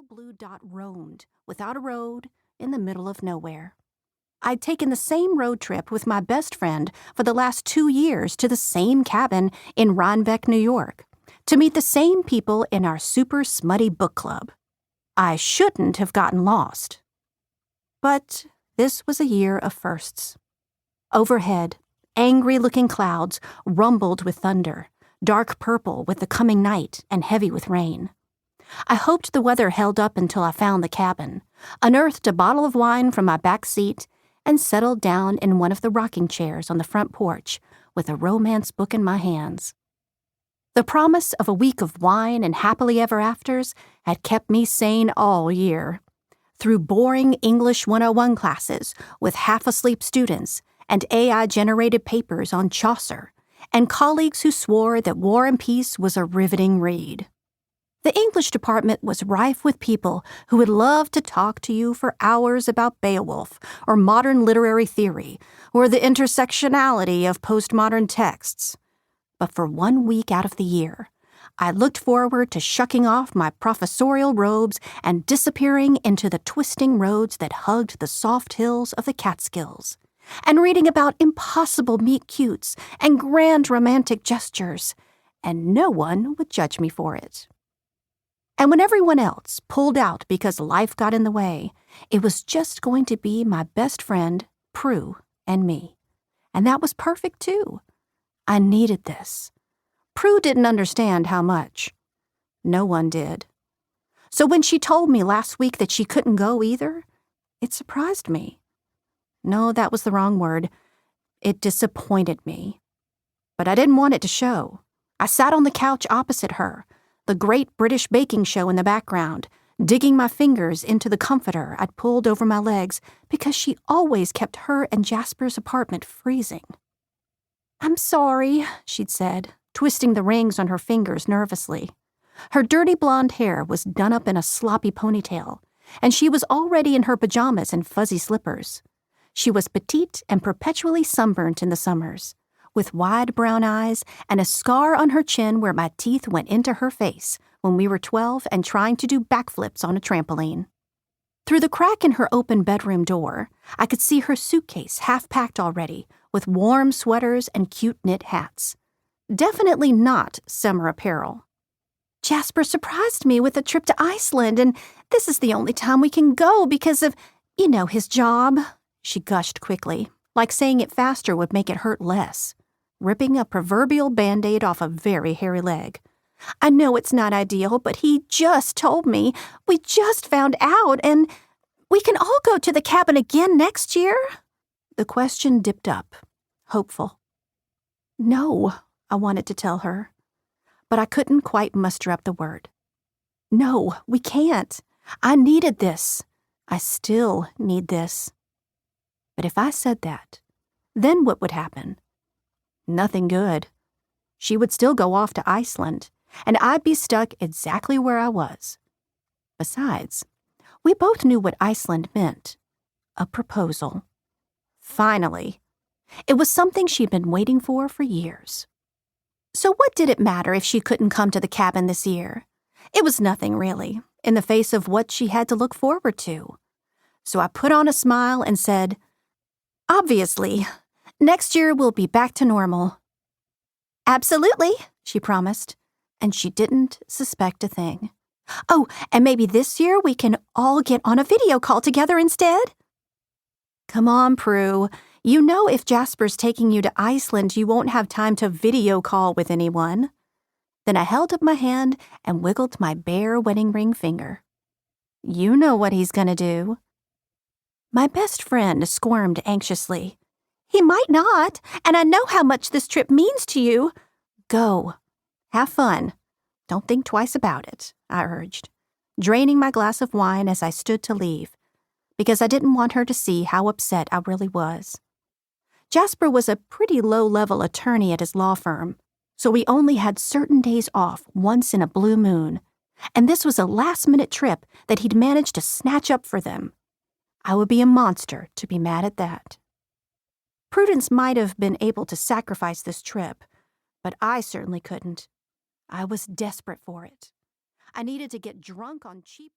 blue dot roamed, without a road, in the middle of nowhere. I'd taken the same road trip with my best friend for the last 2 years to the same cabin in Rhinebeck, New York, to meet the same people in our super smutty book club. I shouldn't have gotten lost. But this was a year of firsts. Overhead, angry-looking clouds rumbled with thunder, dark purple with the coming night and heavy with rain. I hoped the weather held up until I found the cabin, unearthed a bottle of wine from my back seat, and settled down in one of the rocking chairs on the front porch with a romance book in my hands. The promise of a week of wine and happily ever afters had kept me sane all year. Through boring English 101 classes with half-asleep students and AI-generated papers on Chaucer, and colleagues who swore that War and Peace was a riveting read. The English department was rife with people who would love to talk to you for hours about Beowulf, or modern literary theory, or the intersectionality of postmodern texts. But for 1 week out of the year, I looked forward to shucking off my professorial robes and disappearing into the twisting roads that hugged the soft hills of the Catskills, and reading about impossible meet-cutes and grand romantic gestures, and no one would judge me for it. And when everyone else pulled out because life got in the way, it was just going to be my best friend, Prue, and me. And that was perfect, too. I needed this. Prue didn't understand how much. No one did. So when she told me last week that she couldn't go either, it surprised me. No, that was the wrong word. It disappointed me. But I didn't want it to show. I sat on the couch opposite her, the Great British Baking Show in the background, digging my fingers into the comforter I'd pulled over my legs because she always kept her and Jasper's apartment freezing. "I'm sorry," she'd said, twisting the rings on her fingers nervously. Her dirty blonde hair was done up in a sloppy ponytail, and she was already in her pajamas and fuzzy slippers. She was petite and perpetually sunburnt in the summers, with wide brown eyes and a scar on her chin where my teeth went into her face when we were 12 and trying to do backflips on a trampoline. Through the crack in her open bedroom door, I could see her suitcase half-packed already, with warm sweaters and cute knit hats. Definitely not summer apparel. "Jasper surprised me with a trip to Iceland, and this is the only time we can go because of, his job," she gushed quickly, like saying it faster would make it hurt less, ripping a proverbial Band-Aid off a very hairy leg. "I know it's not ideal, but he just told me. We just found out, and we can all go to the cabin again next year?" The question dipped up, hopeful. "No," I wanted to tell her, but I couldn't quite muster up the word. "No, we can't. I needed this. I still need this." But if I said that, then what would happen? Nothing good. She would still go off to Iceland, and I'd be stuck exactly where I was. Besides, we both knew what Iceland meant. A proposal. Finally. It was something she'd been waiting for years. So what did it matter if she couldn't come to the cabin this year? It was nothing, really, in the face of what she had to look forward to. So I put on a smile and said, "Obviously, next year we'll be back to normal." "Absolutely," she promised, and she didn't suspect a thing. "Oh, and maybe this year we can all get on a video call together instead?" "Come on, Prue. You know if Jasper's taking you to Iceland, you won't have time to video call with anyone." Then I held up my hand and wiggled my bare wedding ring finger. "You know what he's gonna do." My best friend squirmed anxiously. "He might not, and I know how much this trip means to you." "Go. Have fun. Don't think twice about it," I urged, draining my glass of wine as I stood to leave, because I didn't want her to see how upset I really was. Jasper was a pretty low-level attorney at his law firm, so we only had certain days off once in a blue moon, and this was a last-minute trip that he'd managed to snatch up for them. I would be a monster to be mad at that. Prudence might have been able to sacrifice this trip, but I certainly couldn't. I was desperate for it. I needed to get drunk on cheap